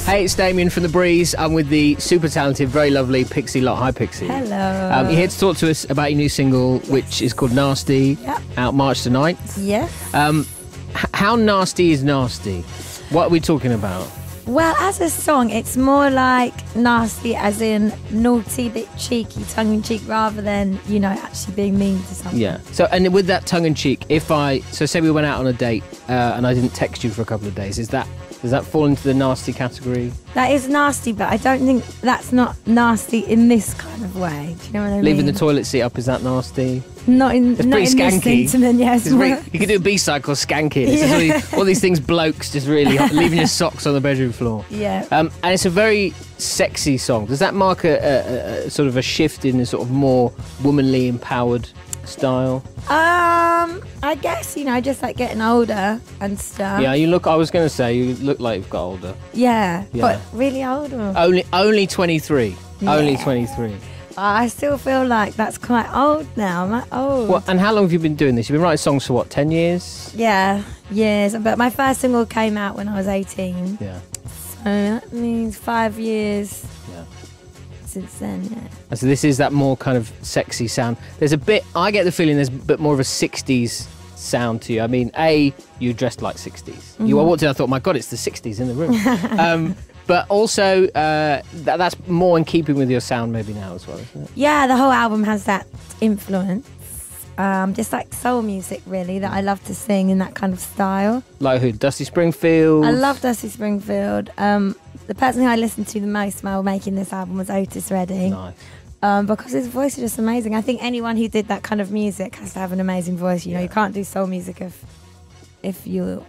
Hey, it's Damien from The Breeze. I'm with the super talented, very lovely Pixie Lott. Hi, Pixie. Hello. You're here to talk to us about your new single, which is called Nasty, out March the 9th. Yes. How nasty is nasty? What are we talking about? Well, as a song, it's more like nasty as in naughty, bit cheeky, tongue-in-cheek, rather than, you know, actually being mean to someone. Yeah. So, and with that tongue-in-cheek, so say we went out on a date and I didn't text you for a couple of days, does that fall into the nasty category? That is nasty, but I don't think that's not nasty in this kind of way. Do you know what I mean? Leaving the toilet seat up, is that nasty? Not in, it's not pretty in skanky. this sentiment, yes. You could do a B-side called Skanky. It's just all these things blokes just really leaving your socks on the bedroom floor. Yeah. And it's a very sexy song. Does that mark a sort of a shift in the sort of more womanly empowered style? I guess, you know, just like getting older and stuff. Yeah, I was going to say, you look like you've got older. Yeah. But really old? Or? Only 23. Yeah. Only 23. I still feel like that's quite old now. I'm like, old. Well, and how long have you been doing this? You've been writing songs for what, 10 years? Yeah, years. But my first single came out when I was 18. Yeah. So that means 5 years. Yeah. Since then, yeah. And so this is that more kind of sexy sound. I get the feeling there's a bit more of a 60s sound to you. I mean, you dressed like 60s. Mm-hmm. I walked in, I thought, my God, it's the 60s in the room. But also, that's more in keeping with your sound maybe now as well, isn't it? Yeah, the whole album has that influence. Just like soul music, really, that I love to sing in that kind of style. Like who? Dusty Springfield? I love Dusty Springfield. The person who I listened to the most while making this album was Otis Redding. Nice. Because his voice is just amazing. I think anyone who did that kind of music has to have an amazing voice. You know, you can't do soul music if you're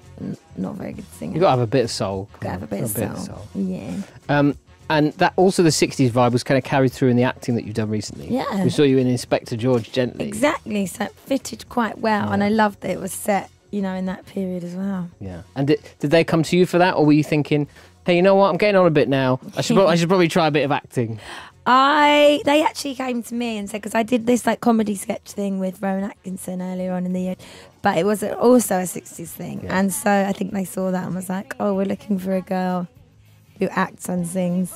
not a very good singer. You've got to have a bit of soul. Got to have a bit of soul. Yeah. And that also the 60s vibe was kind of carried through in the acting that you've done recently. Yeah. We saw you in Inspector George Gently. Exactly. So it fitted quite well, and I loved that it was set, you know, in that period as well. Yeah. And did they come to you for that, or were you thinking, hey, you know what, I'm getting on a bit now, I should probably try a bit of acting? They actually came to me and said, because I did this like comedy sketch thing with Rowan Atkinson earlier on in the year, but it was also a 60s thing. Yeah. And so I think they saw that and was like, oh, we're looking for a girl who acts and sings.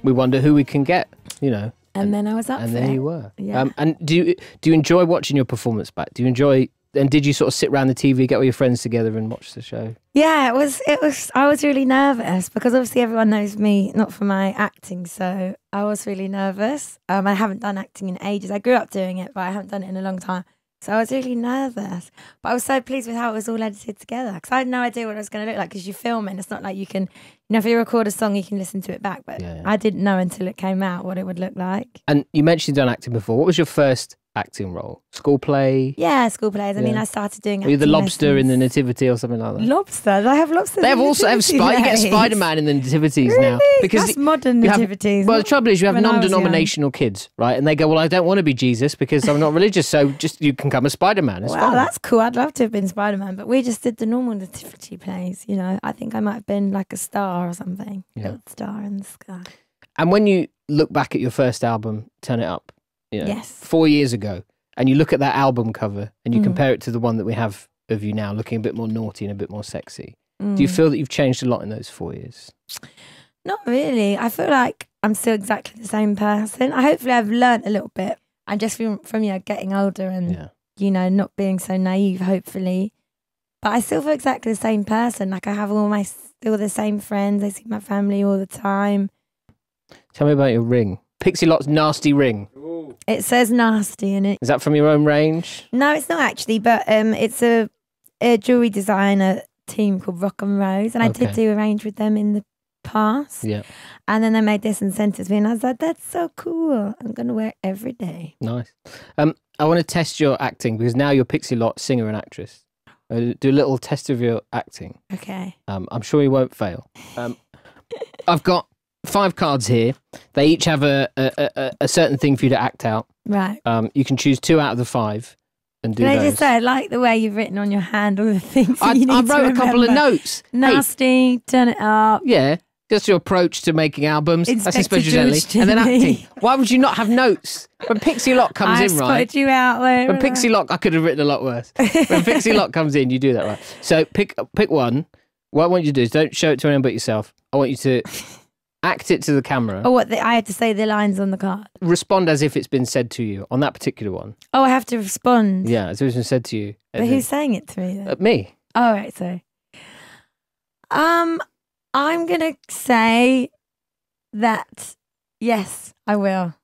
We wonder who we can get, you know. And then I was up for it. And there you were. Yeah. And do you enjoy watching your performance back? Do you enjoy... And did you sort of sit around the TV, get all your friends together and watch the show? Yeah, it was. I was really nervous because obviously everyone knows me not for my acting, so I was really nervous. I haven't done acting in ages. I grew up doing it, but I haven't done it in a long time. So I was really nervous. But I was so pleased with how it was all edited together because I had no idea what it was going to look like because you film it and it's not like you can, you know, if you record a song, you can listen to it back. But I didn't know until it came out what it would look like. And you mentioned you've done acting before. What was your first acting role? School play? Yeah, school plays. I mean, I started doing. Were you the lobster in the Nativity or something like that? Lobster? I have lobsters. They have you get Spider-Man in the Nativities really? now because that's modern nativities. Well, the trouble is you have non-denominational kids, right? And they go, well, I don't want to be Jesus because I'm not religious, so just you can come as Spider-Man. It's fine. That's cool. I'd love to have been Spider-Man, but we just did the normal nativity plays. You know, I think I might have been like a star or something. Yeah, a star in the sky. And when you look back at your first album, Turn It Up, you know, 4 years ago. And you look at that album cover and you compare it to the one that we have of you now, looking a bit more naughty and a bit more sexy. Do you feel that you've changed a lot in those 4 years? Not really. I feel like I'm still exactly the same person. Hopefully I've learnt a little bit. And just from you know, getting older and, you know, not being so naive, hopefully. But I still feel exactly the same person. Like I have still the same friends. I see my family all the time. Tell me about your ring. Pixie Lott's nasty ring. Ooh. It says nasty in it. Is that from your own range? No, it's not actually, but it's a jewellery designer team called Rock and Rose, and I did do a range with them in the past. Yeah. And then they made this and sent it to me, and I was like, that's so cool. I'm going to wear it every day. Nice. I want to test your acting because now you're Pixie Lott, singer and actress. Do a little test of your acting. Okay. I'm sure you won't fail. I've got 5 cards here. They each have a certain thing for you to act out. Right. You can choose 2 out of the 5 and do those. Can I just say, I like the way you've written on your hand all the things I wrote a couple of notes. Nasty, turn it up. Yeah. Just your approach to making albums. That's Inspector George and then Jimmy. acting. Why would you not have notes? When Pixie Lott comes in, right? I spotted you out there. When Pixie Lott, I could have written a lot worse. When Pixie Lott comes in, you do that, right? So pick one. What I want you to do is don't show it to anyone but yourself. I want you to act it to the camera. Oh, what? I had to say the lines on the card. Respond as if it's been said to you on that particular one. Oh, I have to respond. Yeah, as if it's been said to you. But who's saying it to me then? Me. Oh, right, sorry. I'm gonna say that yes, I will.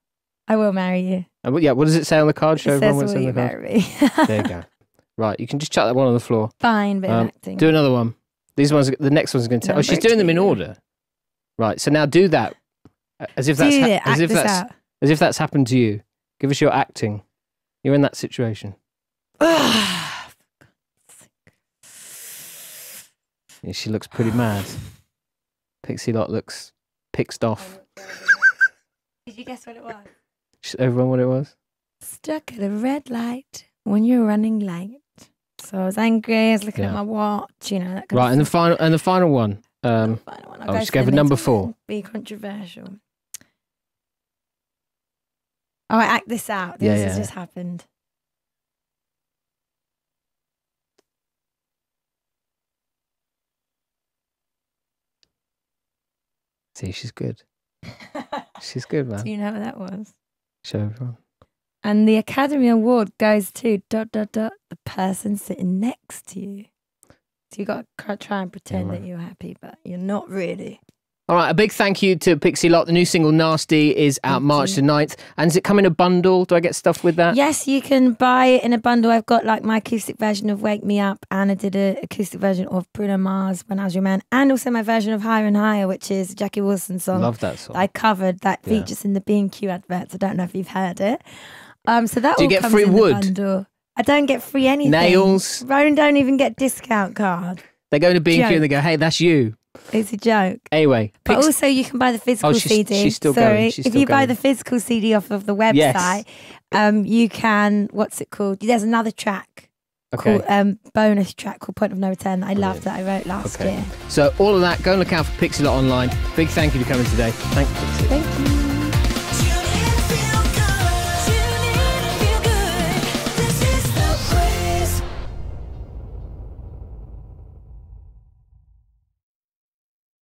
I will marry you. Yeah, what does it say on the card? Show It everyone says, what's will on the you card. marry me? There you go. Right, you can just chuck that one on the floor. Fine, bit of acting. Do another one. These ones, the next one's going to tell. Oh, she's doing them in order. Right, so now do that as if that's as if that's happened to you. Give us your acting. You're in that situation. Yeah, she looks pretty mad. Pixie Lott looks pixed off. Did you guess what it was? Everyone, what it was? Stuck at a red light when you're running late. So I was angry. I was looking at my watch. You know that. Right, and the final one. The final one. I'll just go for number 4. Be controversial. Oh, I act this out. This has just happened. See, she's good. She's good, man. Do you know what that was? Show everyone. And the Academy Award goes to ... the person sitting next to you. So you got to try and pretend that you're happy, but you're not really. All right, a big thank you to Pixie Lott. The new single Nasty is out March the 9th. And does it come in a bundle? Do I get stuff with that? Yes, you can buy it in a bundle. I've got like my acoustic version of Wake Me Up, and I did an acoustic version of Bruno Mars, When I Was Your Man, and also my version of Higher and Higher, which is a Jackie Wilson song. Love that song. I covered that features in the B&Q adverts. I don't know if you've heard it. So that Do you all get comes free in wood? the bundle. I don't get free anything. Nails? Rowan don't even get discount card. They go to B&Q and they go, hey, that's you. It's a joke. Anyway. But also you can buy the physical CD. She's still going. If you buy the physical CD off of the website, you can, what's it called? There's another track. Okay. Called, bonus track called Point of No Return that I loved that I wrote last year. So all of that, go and look out for Pixie Lott online. Big thank you for coming today. Thank you, Pixie. Thank you.